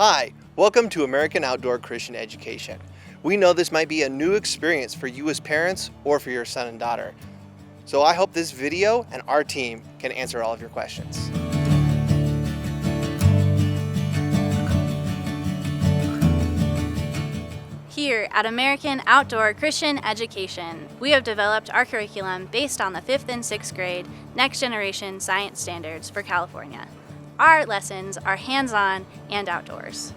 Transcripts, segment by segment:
Hi, welcome to American Outdoor Christian Education. We know this might be a new experience for you as parents or for your son and daughter. So I hope this video and our team can answer all of your questions. Here at American Outdoor Christian Education, we have developed our curriculum based on the 5th and 6th grade Next Generation Science Standards for California. Our lessons are hands-on and outdoors.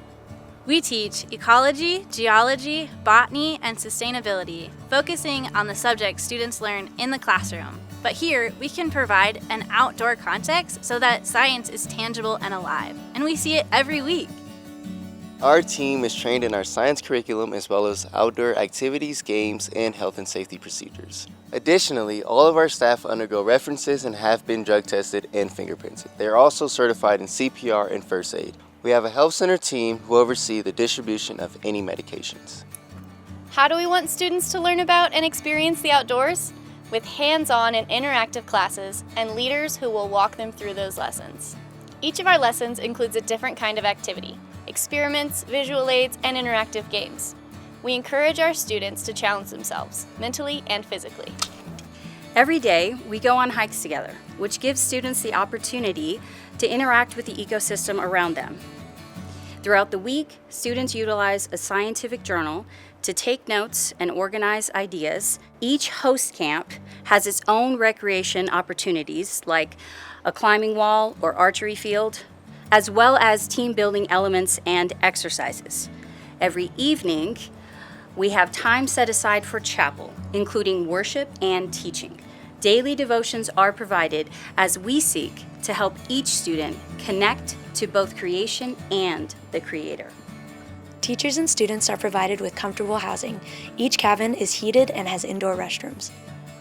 We teach ecology, geology, botany, and sustainability, focusing on the subjects students learn in the classroom. But here, we can provide an outdoor context so that science is tangible and alive, and we see it every week. Our team is trained in our science curriculum as well as outdoor activities, games, and health and safety procedures. Additionally, all of our staff undergo references and have been drug tested and fingerprinted. They are also certified in CPR and first aid. We have a health center team who oversee the distribution of any medications. How do we want students to learn about and experience the outdoors? With hands-on and interactive classes and leaders who will walk them through those lessons. Each of our lessons includes a different kind of activity: experiments, visual aids, and interactive games. We encourage our students to challenge themselves, mentally and physically. Every day, we go on hikes together, which gives students the opportunity to interact with the ecosystem around them. Throughout the week, students utilize a scientific journal to take notes and organize ideas. Each host camp has its own recreation opportunities, like a climbing wall or archery field, as well as team-building elements and exercises. Every evening, we have time set aside for chapel, including worship and teaching. Daily devotions are provided as we seek to help each student connect to both creation and the Creator. Teachers and students are provided with comfortable housing. Each cabin is heated and has indoor restrooms.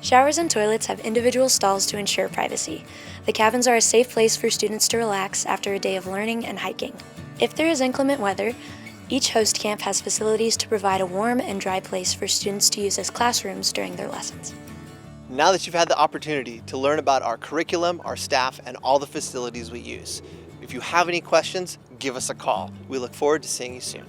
Showers and toilets have individual stalls to ensure privacy. The cabins are a safe place for students to relax after a day of learning and hiking. If there is inclement weather, each host camp has facilities to provide a warm and dry place for students to use as classrooms during their lessons. Now that you've had the opportunity to learn about our curriculum, our staff, and all the facilities we use, if you have any questions, give us a call. We look forward to seeing you soon.